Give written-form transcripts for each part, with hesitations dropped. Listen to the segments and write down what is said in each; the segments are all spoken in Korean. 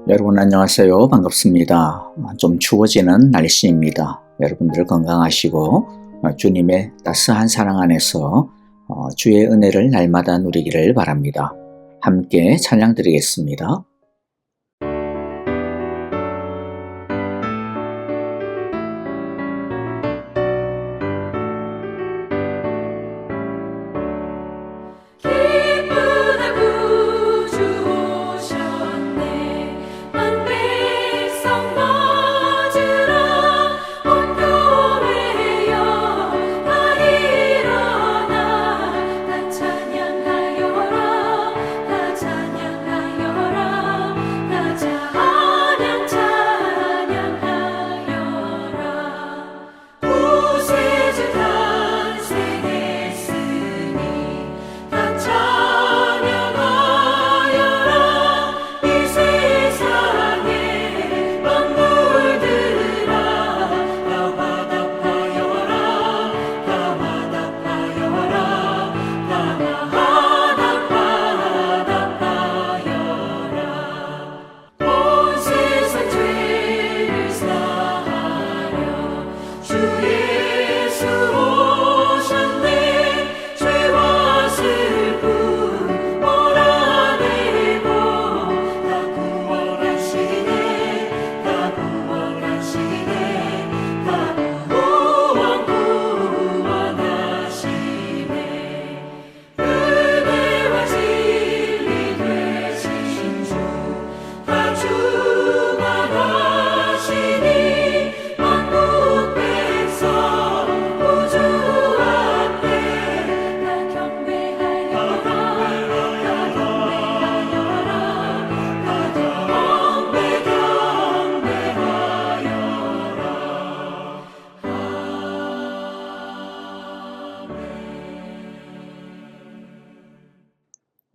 여러분 안녕하세요. 반갑습니다. 좀 추워지는 날씨입니다. 여러분들 건강하시고 주님의 따스한 사랑 안에서 주의 은혜를 날마다 누리기를 바랍니다. 함께 찬양 드리겠습니다.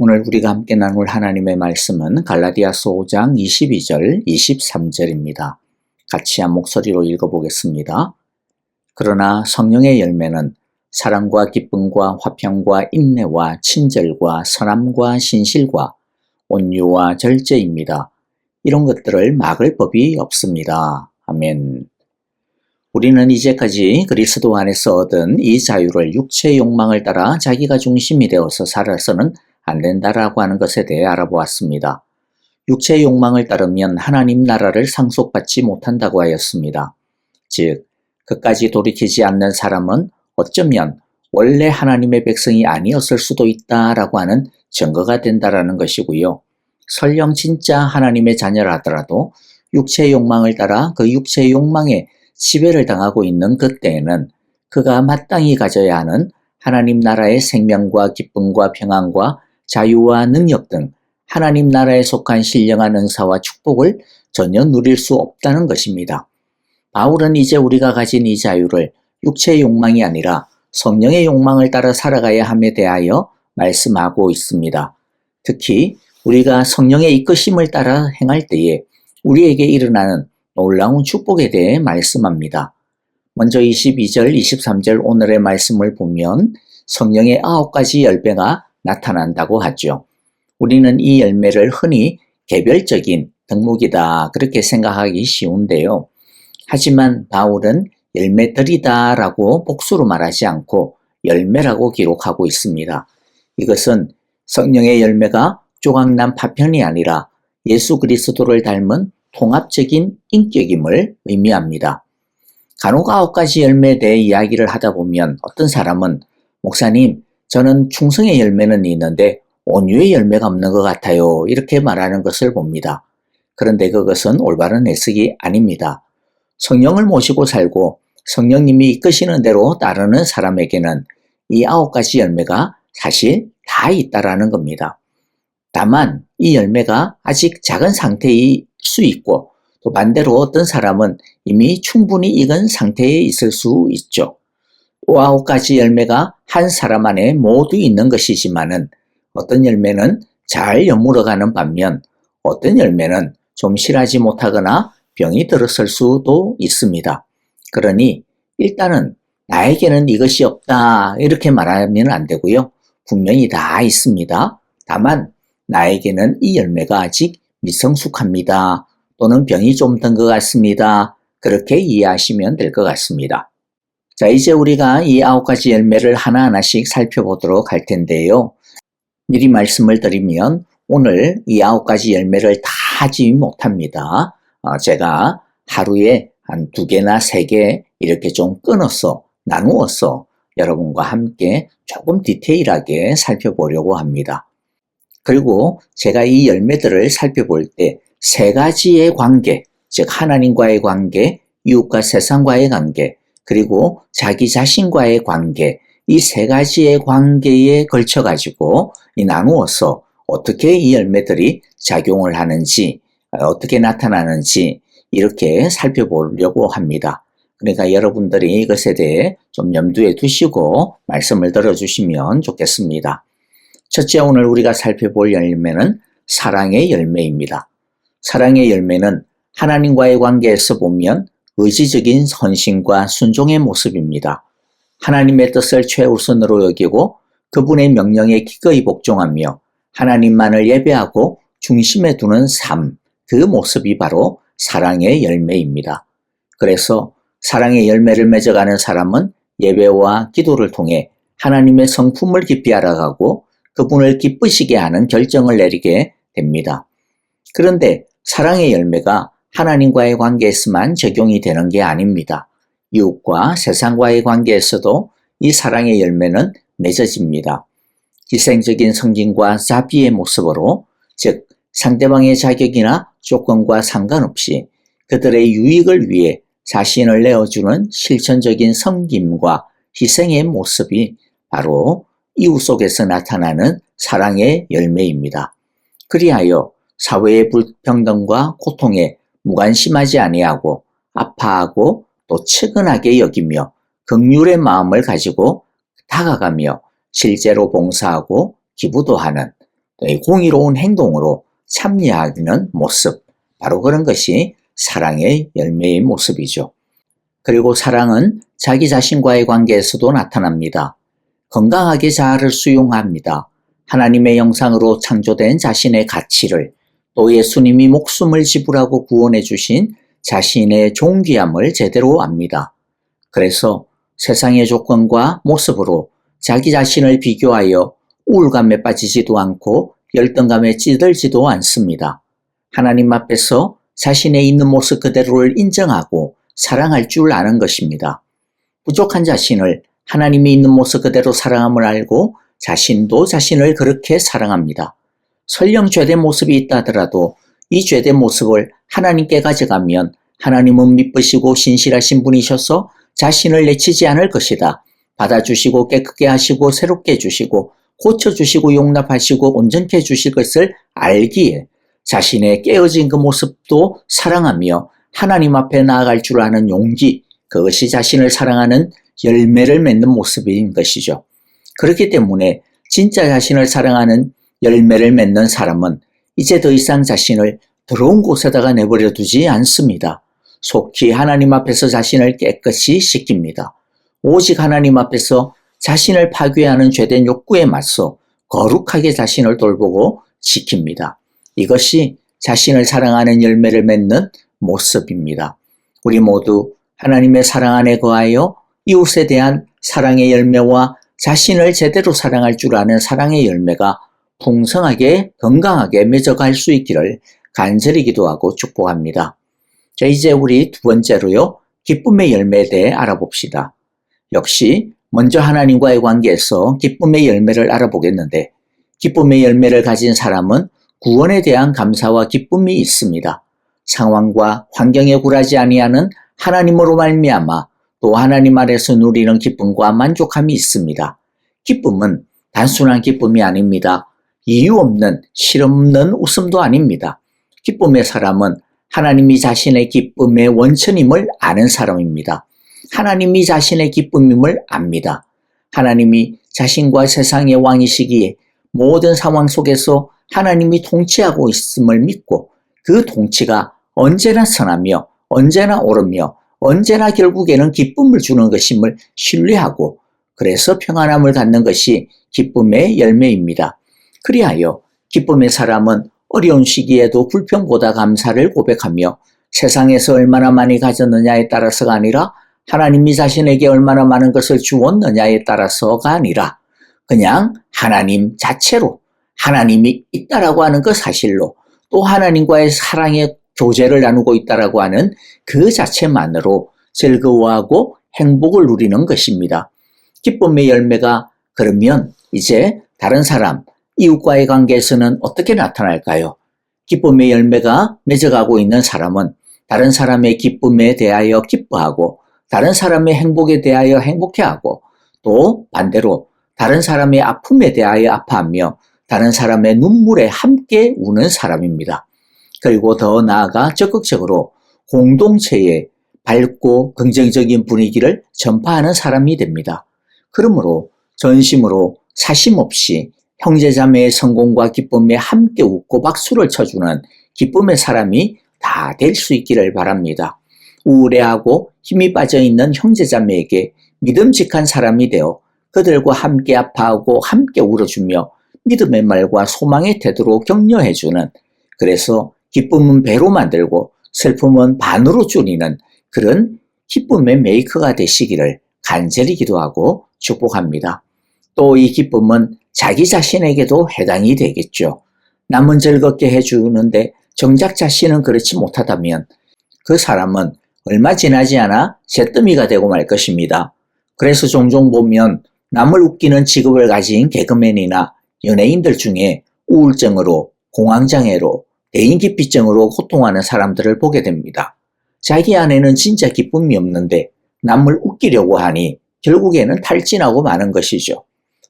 오늘 우리가 함께 나눌 하나님의 말씀은 갈라디아서 5장 22절, 23절입니다. 같이 한 목소리로 읽어보겠습니다. 그러나 성령의 열매는 사랑과 기쁨과 화평과 인내와 친절과 선함과 신실과 온유와 절제입니다. 이런 것들을 막을 법이 없습니다. 아멘. 우리는 이제까지 그리스도 안에서 얻은 이 자유를 육체의 욕망을 따라 자기가 중심이 되어서 살아서는 안 된다라고 하는 것에 대해 알아보았습니다. 육체의 욕망을 따르면 하나님 나라를 상속받지 못한다고 하였습니다. 즉, 그까지 돌이키지 않는 사람은 어쩌면 원래 하나님의 백성이 아니었을 수도 있다라고 하는 증거가 된다라는 것이고요. 설령 진짜 하나님의 자녀라 하더라도 육체의 욕망을 따라 그 육체의 욕망에 지배를 당하고 있는 그때에는 그가 마땅히 가져야 하는 하나님 나라의 생명과 기쁨과 평안과 자유와 능력 등 하나님 나라에 속한 신령한 은사와 축복을 전혀 누릴 수 없다는 것입니다. 바울은 이제 우리가 가진 이 자유를 육체의 욕망이 아니라 성령의 욕망을 따라 살아가야 함에 대하여 말씀하고 있습니다. 특히 우리가 성령의 이끄심을 따라 행할 때에 우리에게 일어나는 놀라운 축복에 대해 말씀합니다. 먼저 22절, 23절 오늘의 말씀을 보면 성령의 9가지 열매가 나타난다고 하죠. 우리는 이 열매를 흔히 개별적인 덕목이다 그렇게 생각하기 쉬운데요. 하지만 바울은 열매들이다 라고 복수로 말하지 않고 열매라고 기록하고 있습니다. 이것은 성령의 열매가 조각난 파편이 아니라 예수 그리스도를 닮은 통합적인 인격임을 의미합니다. 간혹 9가지 열매에 대해 이야기를 하다 보면 어떤 사람은 목사님, 저는 충성의 열매는 있는데 온유의 열매가 없는 것 같아요. 이렇게 말하는 것을 봅니다. 그런데 그것은 올바른 해석이 아닙니다. 성령을 모시고 살고 성령님이 이끄시는 대로 따르는 사람에게는 이 9가지 열매가 사실 다 있다라는 겁니다. 다만 이 열매가 아직 작은 상태일 수 있고 또 반대로 어떤 사람은 이미 충분히 익은 상태에 있을 수 있죠. 또 9가지 열매가 한 사람 안에 모두 있는 것이지만은 어떤 열매는 잘 여물어가는 반면 어떤 열매는 좀 실하지 못하거나 병이 들었을 수도 있습니다. 그러니 일단은 나에게는 이것이 없다 이렇게 말하면 안 되고요. 분명히 다 있습니다. 다만 나에게는 이 열매가 아직 미성숙합니다. 또는 병이 좀 든 것 같습니다. 그렇게 이해하시면 될 것 같습니다. 자, 이제 우리가 이 9가지 열매를 하나하나씩 살펴보도록 할 텐데요. 미리 말씀을 드리면 오늘 이 9가지 열매를 다 하지 못합니다. 제가 하루에 한 2개나 3개 이렇게 좀 끊어서 나누어서 여러분과 함께 조금 디테일하게 살펴보려고 합니다. 그리고 제가 이 열매들을 살펴볼 때 3가지의 관계, 즉 하나님과의 관계, 이웃과 세상과의 관계, 그리고 자기 자신과의 관계, 이 3가지의 관계에 걸쳐가지고 나누어서 어떻게 이 열매들이 작용을 하는지, 어떻게 나타나는지 이렇게 살펴보려고 합니다. 그러니까 여러분들이 이것에 대해 좀 염두에 두시고 말씀을 들어주시면 좋겠습니다. 첫째, 오늘 우리가 살펴볼 열매는 사랑의 열매입니다. 사랑의 열매는 하나님과의 관계에서 보면 의지적인 헌신과 순종의 모습입니다. 하나님의 뜻을 최우선으로 여기고 그분의 명령에 기꺼이 복종하며 하나님만을 예배하고 중심에 두는 삶, 그 모습이 바로 사랑의 열매입니다. 그래서 사랑의 열매를 맺어가는 사람은 예배와 기도를 통해 하나님의 성품을 깊이 알아가고 그분을 기쁘시게 하는 결정을 내리게 됩니다. 그런데 사랑의 열매가 하나님과의 관계에서만 적용이 되는 게 아닙니다. 이웃과 세상과의 관계에서도 이 사랑의 열매는 맺어집니다. 희생적인 성김과 자비의 모습으로, 즉 상대방의 자격이나 조건과 상관없이 그들의 유익을 위해 자신을 내어주는 실천적인 섬김과 희생의 모습이 바로 이웃 속에서 나타나는 사랑의 열매입니다. 그리하여 사회의 불평등과 고통에 무관심하지 아니하고 아파하고 또 측은하게 여기며 긍휼의 마음을 가지고 다가가며 실제로 봉사하고 기부도 하는 공의로운 행동으로 참여하는 모습, 바로 그런 것이 사랑의 열매의 모습이죠. 그리고 사랑은 자기 자신과의 관계에서도 나타납니다. 건강하게 자아를 수용합니다. 하나님의 형상으로 창조된 자신의 가치를, 또 예수님이 목숨을 지불하고 구원해 주신 자신의 존귀함을 제대로 압니다. 그래서 세상의 조건과 모습으로 자기 자신을 비교하여 우울감에 빠지지도 않고 열등감에 찌들지도 않습니다. 하나님 앞에서 자신의 있는 모습 그대로를 인정하고 사랑할 줄 아는 것입니다. 부족한 자신을 하나님이 있는 모습 그대로 사랑함을 알고 자신도 자신을 그렇게 사랑합니다. 설령 죄된 모습이 있다 하더라도 이 죄된 모습을 하나님께 가져가면 하나님은 미쁘시고 신실하신 분이셔서 자신을 내치지 않을 것이다. 받아주시고 깨끗게 하시고 새롭게 해주시고 고쳐주시고 용납하시고 온전케 해주실 것을 알기에 자신의 깨어진 그 모습도 사랑하며 하나님 앞에 나아갈 줄 아는 용기, 그것이 자신을 사랑하는 열매를 맺는 모습인 것이죠. 그렇기 때문에 진짜 자신을 사랑하는 열매를 맺는 사람은 이제 더 이상 자신을 더러운 곳에다가 내버려 두지 않습니다. 속히 하나님 앞에서 자신을 깨끗이 씻깁니다. 오직 하나님 앞에서 자신을 파괴하는 죄된 욕구에 맞서 거룩하게 자신을 돌보고 지킵니다. 이것이 자신을 사랑하는 열매를 맺는 모습입니다. 우리 모두 하나님의 사랑 안에 거하여 이웃에 대한 사랑의 열매와 자신을 제대로 사랑할 줄 아는 사랑의 열매가 풍성하게 건강하게 맺어갈 수 있기를 간절히 기도하고 축복합니다. 자, 이제 우리 두 번째로요, 기쁨의 열매에 대해 알아봅시다. 역시 먼저 하나님과의 관계에서 기쁨의 열매를 알아보겠는데, 기쁨의 열매를 가진 사람은 구원에 대한 감사와 기쁨이 있습니다. 상황과 환경에 굴하지 아니하는 하나님으로 말미암아 또 하나님 아래서 누리는 기쁨과 만족함이 있습니다. 기쁨은 단순한 기쁨이 아닙니다. 이유 없는 실없는 웃음도 아닙니다. 기쁨의 사람은 하나님이 자신의 기쁨의 원천임을 아는 사람입니다. 하나님이 자신의 기쁨임을 압니다. 하나님이 자신과 세상의 왕이시기에 모든 상황 속에서 하나님이 통치하고 있음을 믿고 그 통치가 언제나 선하며 언제나 옳으며 언제나 결국에는 기쁨을 주는 것임을 신뢰하고 그래서 평안함을 갖는 것이 기쁨의 열매입니다. 그리하여 기쁨의 사람은 어려운 시기에도 불평보다 감사를 고백하며 세상에서 얼마나 많이 가졌느냐에 따라서가 아니라 하나님이 자신에게 얼마나 많은 것을 주었느냐에 따라서가 아니라 그냥 하나님 자체로 하나님이 있다라고 하는 그 사실로 또 하나님과의 사랑의 교제를 나누고 있다라고 하는 그 자체만으로 즐거워하고 행복을 누리는 것입니다. 기쁨의 열매가 그러면 이제 다른 사람, 이웃과의 관계에서는 어떻게 나타날까요? 기쁨의 열매가 맺어가고 있는 사람은 다른 사람의 기쁨에 대하여 기뻐하고 다른 사람의 행복에 대하여 행복해하고 또 반대로 다른 사람의 아픔에 대하여 아파하며 다른 사람의 눈물에 함께 우는 사람입니다. 그리고 더 나아가 적극적으로 공동체의 밝고 긍정적인 분위기를 전파하는 사람이 됩니다. 그러므로 전심으로 사심없이 형제자매의 성공과 기쁨에 함께 웃고 박수를 쳐주는 기쁨의 사람이 다 될 수 있기를 바랍니다. 우울해하고 힘이 빠져있는 형제자매에게 믿음직한 사람이 되어 그들과 함께 아파하고 함께 울어주며 믿음의 말과 소망의 태도로 격려해주는, 그래서 기쁨은 배로 만들고 슬픔은 반으로 줄이는 그런 기쁨의 메이커가 되시기를 간절히 기도하고 축복합니다. 또 이 기쁨은 자기 자신에게도 해당이 되겠죠. 남은 즐겁게 해주는데 정작 자신은 그렇지 못하다면 그 사람은 얼마 지나지 않아 잿더미가 되고 말 것입니다. 그래서 종종 보면 남을 웃기는 직업을 가진 개그맨이나 연예인들 중에 우울증으로, 공황장애로, 대인기피증으로 고통하는 사람들을 보게 됩니다. 자기 안에는 진짜 기쁨이 없는데 남을 웃기려고 하니 결국에는 탈진하고 마는 것이죠.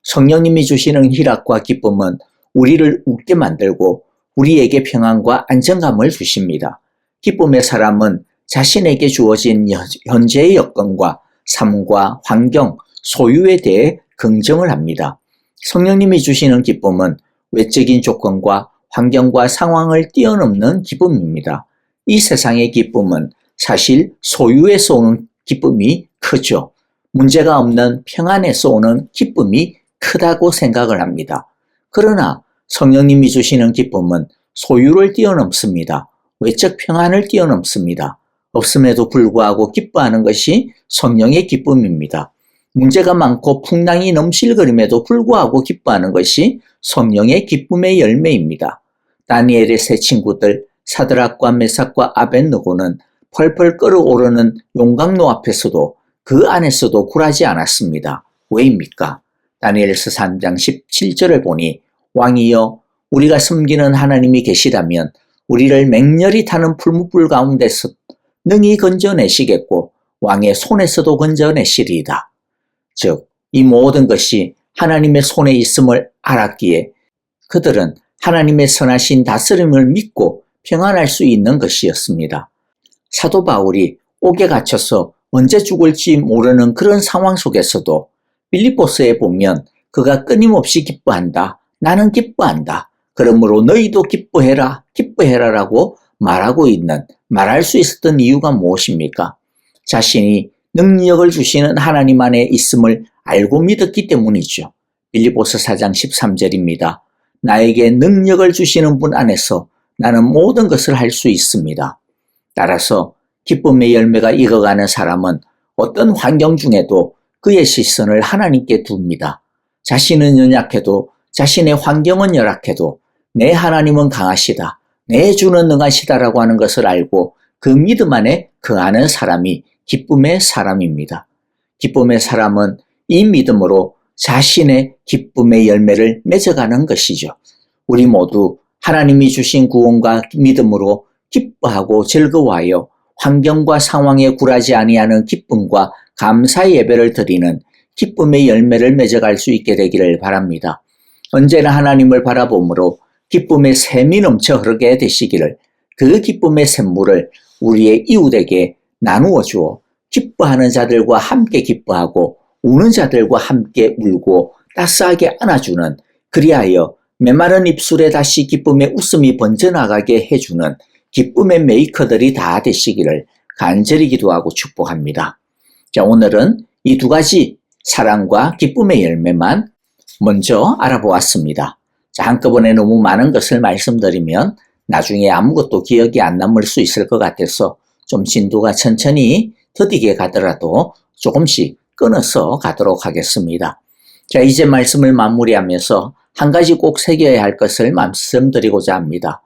성령님이 주시는 희락과 기쁨은 우리를 웃게 만들고 우리에게 평안과 안정감을 주십니다. 기쁨의 사람은 자신에게 주어진 현재의 여건과 삶과 환경, 소유에 대해 긍정을 합니다. 성령님이 주시는 기쁨은 외적인 조건과 환경과 상황을 뛰어넘는 기쁨입니다. 이 세상의 기쁨은 사실 소유에서 오는 기쁨이 크죠. 문제가 없는 평안에서 오는 기쁨이 크다고 생각을 합니다. 그러나 성령님이 주시는 기쁨은 소유를 뛰어넘습니다. 외적 평안을 뛰어넘습니다. 없음에도 불구하고 기뻐하는 것이 성령의 기쁨입니다. 문제가 많고 풍랑이 넘실거림에도 불구하고 기뻐하는 것이 성령의 기쁨의 열매입니다. 다니엘의 세 친구들 사드락과 메삭과 아벳느고는 펄펄 끓어오르는 용광로 앞에서도 그 안에서도 굴하지 않았습니다. 왜입니까? 다니엘서 3장 17절을 보니 왕이여 우리가 섬기는 하나님이 계시다면 우리를 맹렬히 타는 풀무불 가운데서 능히 건져내시겠고 왕의 손에서도 건져내시리이다. 즉 이 모든 것이 하나님의 손에 있음을 알았기에 그들은 하나님의 선하신 다스림을 믿고 평안할 수 있는 것이었습니다. 사도 바울이 옥에 갇혀서 언제 죽을지 모르는 그런 상황 속에서도 빌립보서에 보면 그가 끊임없이 기뻐한다. 나는 기뻐한다. 그러므로 너희도 기뻐해라. 기뻐해라라고 말할 수 있었던 이유가 무엇입니까? 자신이 능력을 주시는 하나님 안에 있음을 알고 믿었기 때문이죠. 빌립보서 4장 13절입니다. 나에게 능력을 주시는 분 안에서 나는 모든 것을 할 수 있습니다. 따라서 기쁨의 열매가 익어가는 사람은 어떤 환경 중에도 그의 시선을 하나님께 둡니다. 자신은 연약해도 자신의 환경은 열악해도 내 하나님은 강하시다. 내 주는 능하시다라고 하는 것을 알고 그 믿음 안에 거하는 사람이 기쁨의 사람입니다. 기쁨의 사람은 이 믿음으로 자신의 기쁨의 열매를 맺어가는 것이죠. 우리 모두 하나님이 주신 구원과 믿음으로 기뻐하고 즐거워하여 환경과 상황에 굴하지 아니하는 기쁨과 감사의 예배를 드리는 기쁨의 열매를 맺어갈 수 있게 되기를 바랍니다. 언제나 하나님을 바라보므로 기쁨의 샘이 넘쳐 흐르게 되시기를, 그 기쁨의 샘물을 우리의 이웃에게 나누어 주어 기뻐하는 자들과 함께 기뻐하고 우는 자들과 함께 울고 따스하게 안아주는, 그리하여 메마른 입술에 다시 기쁨의 웃음이 번져나가게 해주는 기쁨의 메이커들이 다 되시기를 간절히 기도하고 축복합니다. 자, 오늘은 이 두 가지 사랑과 기쁨의 열매만 먼저 알아보았습니다. 자, 한꺼번에 너무 많은 것을 말씀드리면 나중에 아무것도 기억이 안 남을 수 있을 것 같아서 좀 진도가 천천히 더디게 가더라도 조금씩 끊어서 가도록 하겠습니다. 자, 이제 말씀을 마무리하면서 한 가지 꼭 새겨야 할 것을 말씀드리고자 합니다.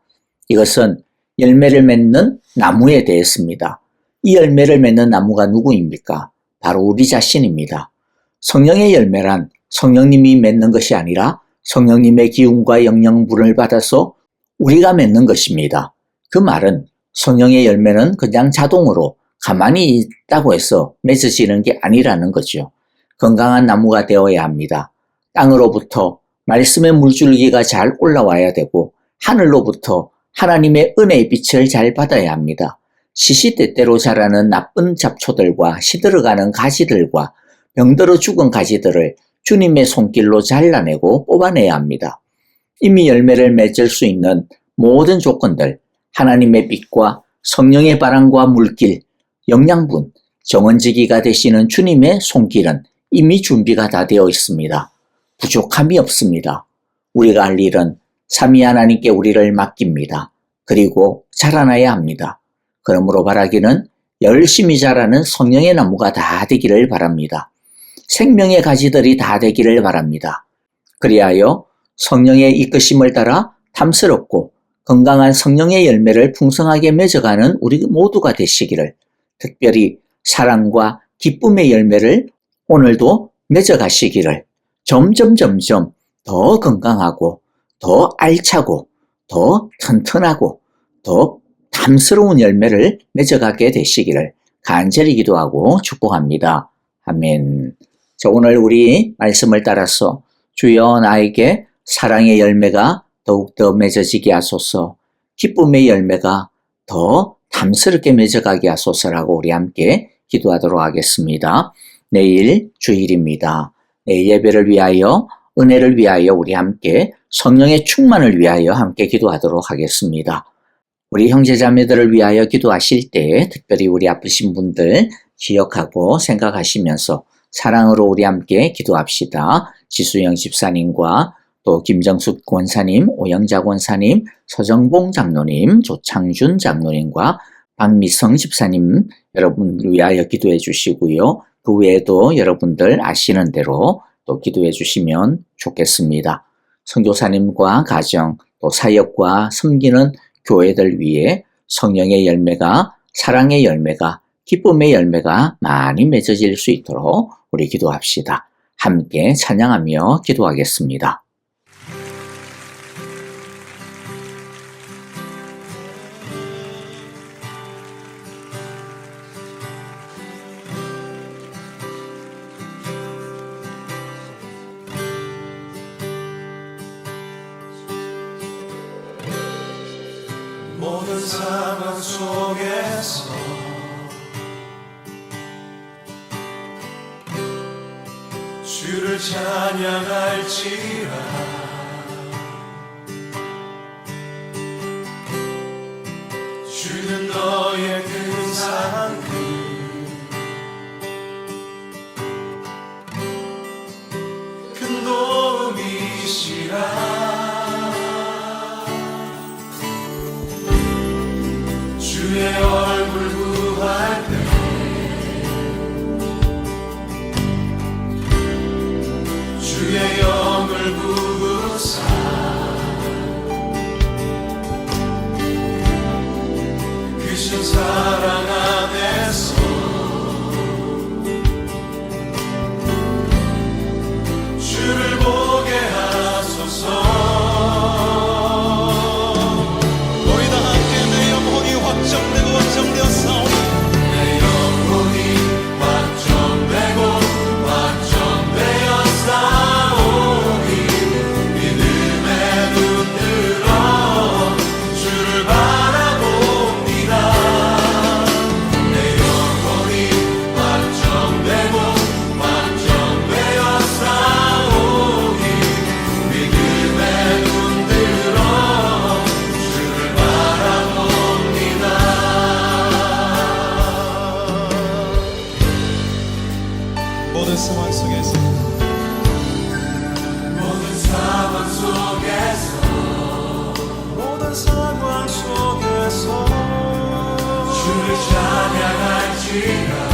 이것은 열매를 맺는 나무에 대해서입니다. 이 열매를 맺는 나무가 누구입니까? 바로 우리 자신입니다. 성령의 열매란 성령님이 맺는 것이 아니라 성령님의 기운과 영양분을 받아서 우리가 맺는 것입니다. 그 말은 성령의 열매는 그냥 자동으로 가만히 있다고 해서 맺어지는 게 아니라는 거죠. 건강한 나무가 되어야 합니다. 땅으로부터 말씀의 물줄기가 잘 올라와야 되고 하늘로부터 하나님의 은혜의 빛을 잘 받아야 합니다. 시시때때로 자라는 나쁜 잡초들과 시들어가는 가지들과 병들어 죽은 가지들을 주님의 손길로 잘라내고 뽑아내야 합니다. 이미 열매를 맺을 수 있는 모든 조건들, 하나님의 빛과 성령의 바람과 물길, 영양분, 정원지기가 되시는 주님의 손길은 이미 준비가 다 되어 있습니다. 부족함이 없습니다. 우리가 할 일은 삼위 하나님께 우리를 맡깁니다. 그리고 자라나야 합니다. 그러므로 바라기는 열심히 자라는 성령의 나무가 다 되기를 바랍니다. 생명의 가지들이 다 되기를 바랍니다. 그리하여 성령의 이끄심을 따라 탐스럽고 건강한 성령의 열매를 풍성하게 맺어가는 우리 모두가 되시기를, 특별히 사랑과 기쁨의 열매를 오늘도 맺어가시기를, 점점 더 건강하고 더 알차고 더 튼튼하고 더 탐스러운 열매를 맺어가게 되시기를 간절히 기도하고 축복합니다. 아멘. 자, 오늘 우리 말씀을 따라서 주여 나에게 사랑의 열매가 더욱더 맺어지게 하소서, 기쁨의 열매가 더 탐스럽게 맺어가게 하소서라고 우리 함께 기도하도록 하겠습니다. 내일 주일입니다. 내일 예배를 위하여, 은혜를 위하여 우리 함께 성령의 충만을 위하여 함께 기도하도록 하겠습니다. 우리 형제자매들을 위하여 기도하실 때 특별히 우리 아프신 분들 기억하고 생각하시면서 사랑으로 우리 함께 기도합시다. 지수영 집사님과 또 김정숙 권사님, 오영자 권사님, 서정봉 장로님, 조창준 장로님과 박미성 집사님 여러분을 위하여 기도해 주시고요. 그 외에도 여러분들 아시는 대로 또 기도해 주시면 좋겠습니다. 선교사님과 가정, 또 사역과 섬기는 교회들 위해 성령의 열매가, 사랑의 열매가, 기쁨의 열매가 많이 맺어질 수 있도록 우리 기도합시다. 함께 찬양하며 기도하겠습니다. 모든 상황 속에서 주를 찬양할지라. 주는 너의 큰 사랑, 큰 도움이시라. 주의 얼굴 구할 때 주의 영을 구할 할지라